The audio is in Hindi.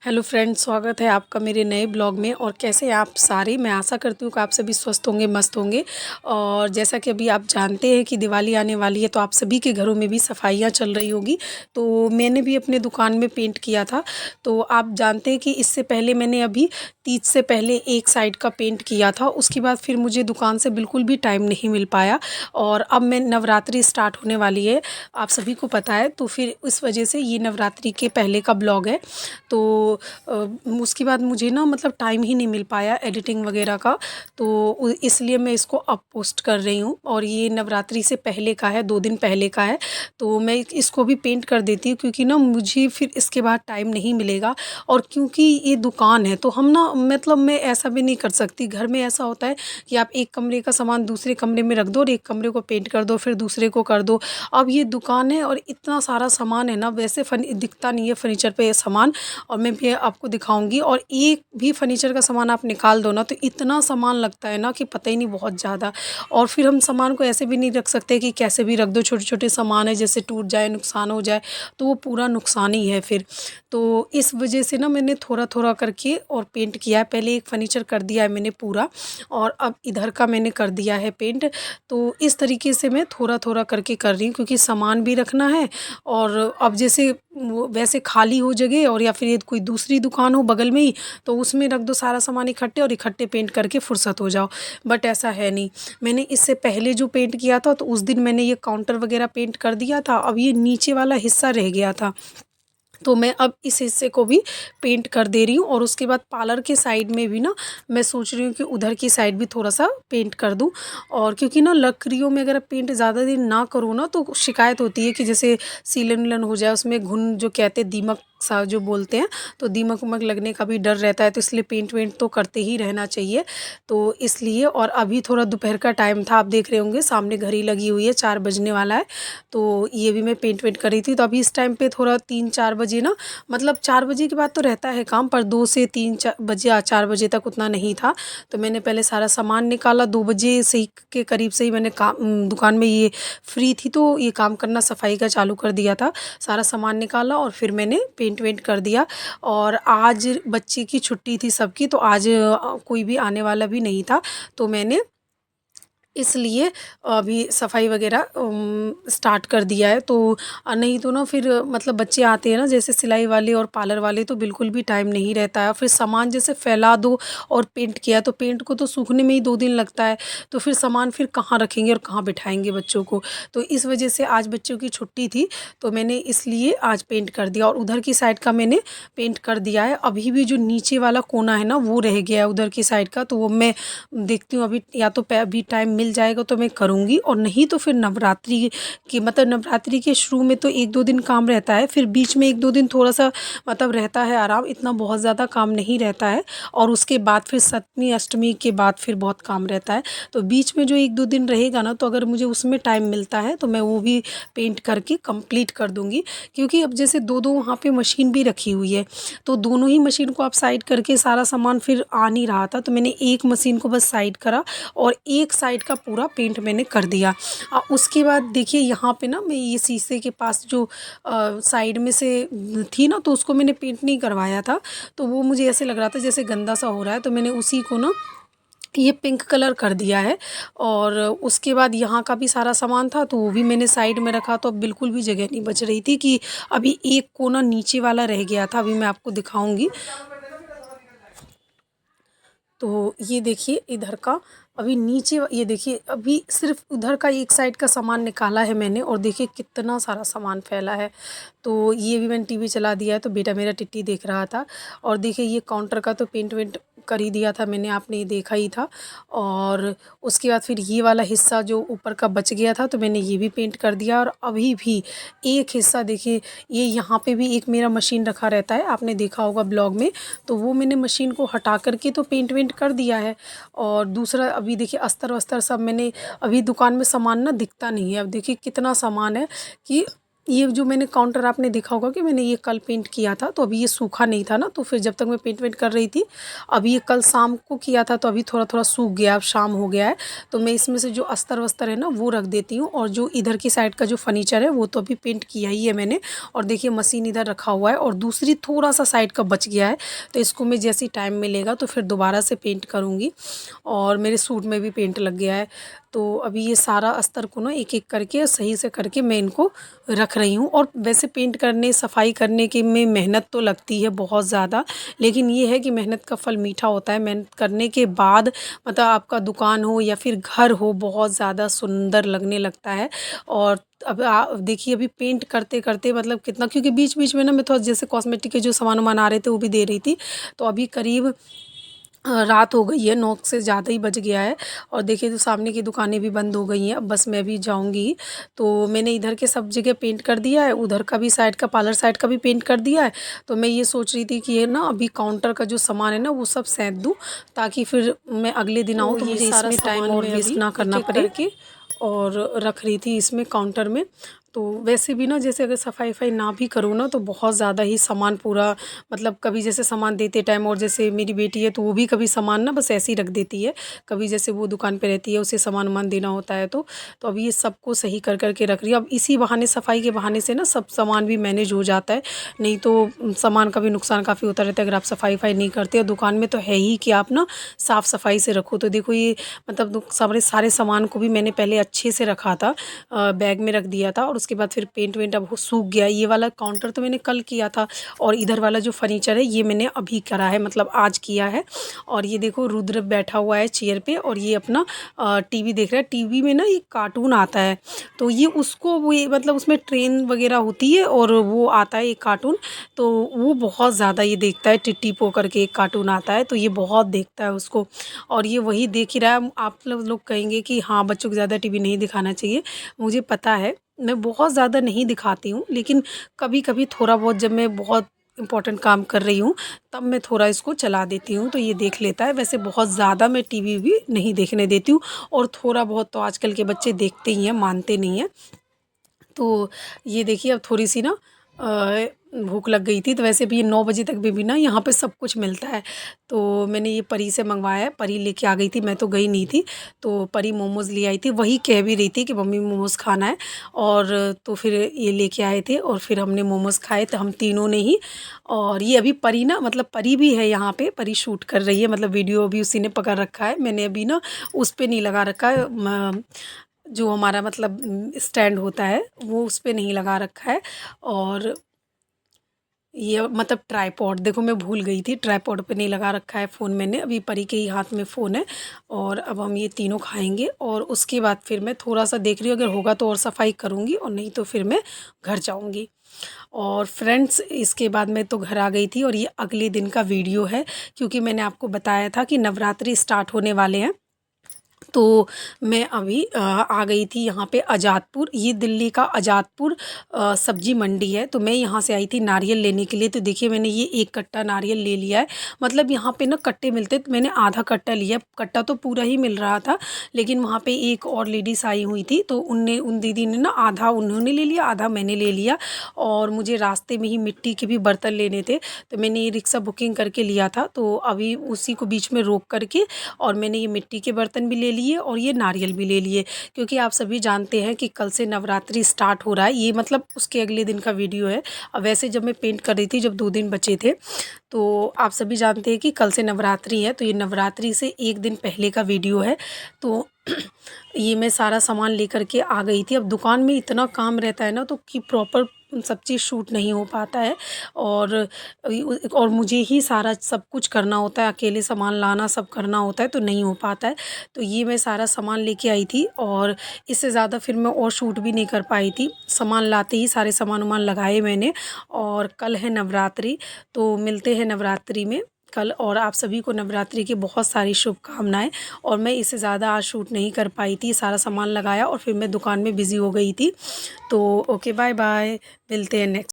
हेलो फ्रेंड्स, स्वागत है आपका मेरे नए ब्लॉग में। और कैसे हैं आप सारे? मैं आशा करती हूँ कि आप सभी स्वस्थ होंगे, मस्त होंगे। और जैसा कि अभी आप जानते हैं कि दिवाली आने वाली है, तो आप सभी के घरों में भी सफाइयाँ चल रही होगी। तो मैंने भी अपने दुकान में पेंट किया था। तो आप जानते हैं कि इससे पहले मैंने अभी तीज से पहले एक साइड का पेंट किया था। उसके बाद फिर मुझे दुकान से बिल्कुल भी टाइम नहीं मिल पाया। और अब मैं नवरात्रि स्टार्ट होने वाली है, आप सभी को पता है। तो फिर इस वजह से ये नवरात्रि के पहले का ब्लॉग है। तो अ, उसके बाद मुझे ना मतलब टाइम ही नहीं मिल पाया एडिटिंग वगैरह का। तो इसलिए मैं इसको अब पोस्ट कर रही हूँ। और ये नवरात्रि से पहले का है, 2 दिन पहले का है। तो मैं इसको भी पेंट कर देती हूँ, क्योंकि ना मुझे फिर इसके बाद टाइम नहीं मिलेगा। और क्योंकि ये दुकान है, तो हम ना मतलब मैं ऐसा भी नहीं कर सकती। घर में ऐसा होता है कि आप एक कमरे का सामान दूसरे कमरे में रख दो और एक कमरे को पेंट कर दो, फिर दूसरे को कर दो। अब ये दुकान है और इतना सारा सामान है ना, वैसे दिखता नहीं है फर्नीचर पे ये सामान। और मैं भी आपको दिखाऊंगी। और एक भी फर्नीचर का सामान आप निकाल दो ना, तो इतना सामान लगता है ना कि पता ही नहीं, बहुत ज़्यादा। और फिर हम सामान को ऐसे भी नहीं रख सकते कि कैसे भी रख दो। छोटे छोटे सामान है, जैसे टूट जाए, नुकसान हो जाए, तो वो पूरा नुकसान ही है फिर। तो इस वजह से ना मैंने थोड़ा थोड़ा करके और पेंट किया है। पहले एक फर्नीचर कर दिया है मैंने पूरा, और अब इधर का मैंने कर दिया है पेंट। तो इस तरीके से मैं थोड़ा थोड़ा करके कर रही हूँ, क्योंकि सामान भी रखना है। और अब जैसे वैसे खाली हो जगह, और या फिर ये कोई दूसरी दुकान हो बगल में ही, तो उसमें रख दो सारा सामान इकट्ठे, और इकट्ठे पेंट करके फुर्सत हो जाओ। बट ऐसा है नहीं। मैंने इससे पहले जो पेंट किया था, तो उस दिन मैंने ये काउंटर वगैरह पेंट कर दिया था। अब ये नीचे वाला हिस्सा रह गया था, तो मैं अब इस हिस्से को भी पेंट कर दे रही हूँ। और उसके बाद पार्लर के साइड में भी ना मैं सोच रही हूँ कि उधर की साइड भी थोड़ा सा पेंट कर दूँ। और क्योंकि ना लकड़ियों में अगर पेंट ज़्यादा दिन ना करो ना, तो शिकायत होती है कि जैसे सीलन विलन हो जाए, उसमें घुन जो कहते हैं, दीमक सा जो बोलते हैं, तो दीमक उमक लगने का भी डर रहता है। तो इसलिए पेंट वेंट तो करते ही रहना चाहिए। तो इसलिए, और अभी थोड़ा दोपहर का टाइम था, आप देख रहे होंगे सामने घड़ी लगी हुई है, 4 बजने वाला है। तो ये भी मैं पेंट वेंट कर रही थी। तो अभी इस टाइम पे थोड़ा 3-4 बजे ना, मतलब 4 बजे के बाद तो रहता है काम, पर 2 से 3-4 बजे या 4 बजे तक उतना नहीं था। तो मैंने पहले सारा सामान निकाला। 2 बजे से ही के करीब से ही मैंने काम दुकान में ये फ्री थी, तो ये काम करना, सफाई का चालू कर दिया था। सारा सामान निकाला और फिर मैंने पेंट वेंट कर दिया। और आज बच्चे की छुट्टी थी सबकी, तो आज कोई भी आने वाला भी नहीं था। तो मैंने इसलिए अभी सफाई वगैरह स्टार्ट कर दिया है। तो नहीं तो ना फिर मतलब बच्चे आते हैं ना, जैसे सिलाई वाले और पार्लर वाले, तो बिल्कुल भी टाइम नहीं रहता है। फिर सामान जैसे फैला दो और पेंट किया, तो पेंट को तो सूखने में ही 2 दिन लगता है। तो फिर सामान फिर कहाँ रखेंगे और कहाँ बिठाएंगे बच्चों को। तो इस वजह से आज बच्चों की छुट्टी थी, तो मैंने इसलिए आज पेंट कर दिया। और उधर की साइड का मैंने पेंट कर दिया है। अभी भी जो नीचे वाला कोना है ना, वो रह गया है उधर की साइड का। तो वो मैं देखती हूँ अभी, या तो अभी टाइम मिल जाएगा तो मैं करूँगी, और नहीं तो फिर नवरात्रि की, मतलब नवरात्रि के शुरू में तो 1-2 दिन काम रहता है। फिर बीच में 1-2 दिन थोड़ा सा मतलब रहता है आराम, इतना बहुत ज़्यादा काम नहीं रहता है। और उसके बाद फिर सप्तमी अष्टमी के बाद फिर बहुत काम रहता है। तो बीच में जो 1-2 दिन रहेगा ना, तो अगर मुझे उसमें टाइम मिलता है, तो मैं वो भी पेंट करके कंप्लीट कर दूँगी। क्योंकि अब जैसे 2-2 वहाँ पे मशीन भी रखी हुई है, तो दोनों ही मशीन को आप साइड करके सारा सामान फिर आ नहीं रहा था, तो मैंने एक मशीन को बस साइड करा और एक साइड का पूरा पेंट मैंने कर दिया। उसके बाद देखिए यहाँ पे ना, मैं ये शीशे के पास जो साइड में से थी ना, तो उसको मैंने पेंट नहीं करवाया था। तो वो मुझे ऐसे लग रहा था जैसे गंदा सा हो रहा है, तो मैंने उसी को ना ये पिंक कलर कर दिया है। और उसके बाद यहाँ का भी सारा सामान था, तो वो भी मैंने साइड में रखा। तो अब बिल्कुल भी जगह नहीं बच रही थी, कि अभी एक कोना नीचे वाला रह गया था, अभी मैं आपको दिखाऊंगी। तो ये देखिए इधर का, अभी नीचे ये देखिए, अभी सिर्फ उधर का एक साइड का सामान निकाला है मैंने, और देखिए कितना सारा सामान फैला है। तो ये भी मैंने टीवी चला दिया है, तो बेटा मेरा टिट्टी देख रहा था। और देखिए ये काउंटर का तो पेंट वेंट कर ही दिया था मैंने, आपने ये देखा ही था। और उसके बाद फिर ये वाला हिस्सा जो ऊपर का बच गया था, तो मैंने ये भी पेंट कर दिया। और अभी भी एक हिस्सा देखिए, ये यहाँ पे भी एक मेरा मशीन रखा रहता है, आपने देखा होगा ब्लॉग में। तो वो मैंने मशीन को हटा करके तो पेंट वेंट कर दिया है। और दूसरा अभी देखिए अस्तर वस्तर सब मैंने, अभी दुकान में सामान ना दिखता नहीं है। अब देखिए कितना सामान है, कि ये जो मैंने काउंटर आपने देखा होगा कि मैंने ये कल पेंट किया था, तो अभी ये सूखा नहीं था ना, तो फिर जब तक मैं पेंट वेंट कर रही थी, अभी ये कल शाम को किया था, तो अभी थोड़ा थोड़ा सूख गया, अब शाम हो गया है। तो मैं इसमें से जो अस्तर वस्तर है ना वो रख देती हूँ, और जो इधर की साइड का जो फर्नीचर है वो तो अभी पेंट किया ही है मैंने। और देखिए मशीन इधर रखा हुआ है, और दूसरी थोड़ा सा साइड का बच गया है, तो इसको मैं जैसे ही टाइम मिलेगा तो फिर दोबारा से पेंट करूँगी। और मेरे सूट में भी पेंट लग गया है। तो अभी ये सारा अस्तर को ना एक एक करके सही से करके मैं इनको रख रही हूँ। और वैसे पेंट करने सफाई करने की में मेहनत तो लगती है बहुत ज़्यादा, लेकिन ये है कि मेहनत का फल मीठा होता है। मेहनत करने के बाद मतलब आपका दुकान हो या फिर घर हो, बहुत ज़्यादा सुंदर लगने लगता है। और अब देखिए अभी पेंट करते करते मतलब कितना, क्योंकि बीच बीच में ना मैं थोड़ा जैसे कॉस्मेटिक के जो सामान वामान आ रहे थे वो भी दे रही थी। तो अभी करीब रात हो गई है, 9 से ज़्यादा ही बज गया है। और देखिए तो सामने की दुकानें भी बंद हो गई हैं, अब बस मैं भी जाऊंगी। तो मैंने इधर के सब जगह पेंट कर दिया है, उधर का भी साइड का पार्लर साइड का भी पेंट कर दिया है। तो मैं ये सोच रही थी कि ये ना अभी काउंटर का जो सामान है ना वो सब सैंत दूँ, ताकि फिर मैं अगले दिन आऊँ तो ये मुझे सारा इसमें टाइम सामान और मैं वेस्ट अभी ना करना एक-एक पड़े। करके और रख रही थी इसमें काउंटर में। तो वैसे भी ना जैसे अगर सफाई वफाई ना भी करूँ ना तो बहुत ज़्यादा ही सामान पूरा, मतलब कभी जैसे सामान देते टाइम, और जैसे मेरी बेटी है तो वो भी कभी सामान ना बस ऐसे ही रख देती है। कभी जैसे वो दुकान पे रहती है, उसे सामान वामान देना होता है, तो अभी ये सबको सही कर कर के रख रही है। अब इसी बहाने, सफाई के बहाने से ना सब सामान भी मैनेज हो जाता है। नहीं तो सामान का भी नुकसान काफ़ी होता रहता है अगर आप सफाई वफाई नहीं करते। और दुकान में तो है ही कि आप ना साफ़ सफाई से रखो। तो देखो ये मतलब सारे सारे सामान को भी मैंने पहले अच्छे से रखा था, बैग में रख दिया था, और उसके बाद फिर पेंट वेंट अब वो सूख गया। ये वाला काउंटर तो मैंने कल किया था, और इधर वाला जो फर्नीचर है ये मैंने अभी करा है, मतलब आज किया है। और ये देखो रुद्र बैठा हुआ है चेयर पे, और ये अपना टीवी देख रहा है। टीवी में ना एक कार्टून आता है, तो ये उसको वो मतलब उसमें ट्रेन वगैरह होती है और वो आता है एक कार्टून, तो वो बहुत ज़्यादा ये देखता है। टिट्टी पो करके एक कार्टून आता है, तो ये बहुत देखता है उसको, और ये वही देख ही रहा है। आप लोग कहेंगे कि हाँ बच्चों को ज़्यादा टीवी नहीं दिखाना चाहिए, मुझे पता है मैं बहुत ज़्यादा नहीं दिखाती हूँ, लेकिन कभी कभी थोड़ा बहुत जब मैं बहुत इम्पोर्टेंट काम कर रही हूँ तब मैं थोड़ा इसको चला देती हूँ, तो ये देख लेता है। वैसे बहुत ज़्यादा मैं टीवी भी नहीं देखने देती हूँ, और थोड़ा बहुत तो आजकल के बच्चे देखते ही हैं, मानते नहीं हैं। तो ये देखिए अब थोड़ी सी ना भूख लग गई थी, तो वैसे भी ये 9 बजे तक भी ना यहाँ पे सब कुछ मिलता है। तो मैंने ये परी से मंगवाया है, परी लेके आ गई थी, मैं तो गई नहीं थी। तो परी मोमोज़ ले आई थी, वही कह भी रही थी कि मम्मी मोमोज़ खाना है। और तो फिर ये लेके आए थे, और फिर हमने मोमोज़ खाए थे हम तीनों ने ही। और ये अभी परी ना, मतलब परी भी है यहाँ पे, परी शूट कर रही है, मतलब वीडियो भी उसी ने पकड़ रखा है। मैंने अभी ना उस पे नहीं लगा रखा है, जो हमारा मतलब स्टैंड होता है वो उस पे नहीं लगा रखा है। और ये मतलब ट्राइपॉड, देखो मैं भूल गई थी, ट्राइपॉड पे नहीं लगा रखा है फ़ोन मैंने। अभी परी के ही हाथ में फ़ोन है। और अब हम ये तीनों खाएंगे, और उसके बाद फिर मैं थोड़ा सा देख रही हूँ, अगर होगा तो और सफाई करूँगी, और नहीं तो फिर मैं घर जाऊँगी। और फ्रेंड्स इसके बाद मैं तो घर आ गई थी, और ये अगले दिन का वीडियो है, क्योंकि मैंने आपको बताया था कि नवरात्रि स्टार्ट होने वाले हैं। तो मैं अभी आ गई थी यहाँ पे आज़ादपुर, ये दिल्ली का आज़ादपुर सब्जी मंडी है। तो मैं यहाँ से आई थी नारियल लेने के लिए। तो देखिए मैंने ये एक कट्टा नारियल ले लिया है, मतलब यहाँ पे ना कट्टे मिलते, तो मैंने आधा कट्टा लिया। कट्टा तो पूरा ही मिल रहा था, लेकिन वहाँ पे एक और लेडीज़ आई हुई थी, तो उन दीदी ने ना आधा उन्होंने ले लिया, आधा मैंने ले लिया। और मुझे रास्ते में ही मिट्टी के भी बर्तन लेने थे, तो मैंने ये रिक्शा बुकिंग करके लिया था। तो अभी उसी को बीच में रोक करके, और मैंने ये मिट्टी के बर्तन भी ले लिए और ये नारियल भी ले लिए, क्योंकि आप सभी जानते हैं कि कल से नवरात्रि स्टार्ट हो रहा है। ये मतलब उसके अगले दिन का वीडियो है। अब वैसे जब मैं पेंट कर रही थी, जब 2 दिन बचे थे, तो आप सभी जानते हैं कि कल से नवरात्रि है, तो ये नवरात्रि से एक दिन पहले का वीडियो है। तो ये मैं सारा सामान लेकर के आ गई थी। अब दुकान में इतना काम रहता है ना, तो कि प्रॉपर सब चीज़ शूट नहीं हो पाता है। और मुझे ही सारा सब कुछ करना होता है, अकेले सामान लाना सब करना होता है, तो नहीं हो पाता है। तो ये मैं सारा सामान लेके आई थी, और इससे ज़्यादा फिर मैं और शूट भी नहीं कर पाई थी। सामान लाते ही सारे सामान वामान लगाए मैंने। और कल है नवरात्रि, तो मिलते हैं नवरात्रि में कल। और आप सभी को नवरात्रि की बहुत सारी शुभकामनाएं। और मैं इससे ज़्यादा आज शूट नहीं कर पाई थी, सारा सामान लगाया और फिर मैं दुकान में बिज़ी हो गई थी। तो ओके, बाय बाय, मिलते हैं नेक्स्ट।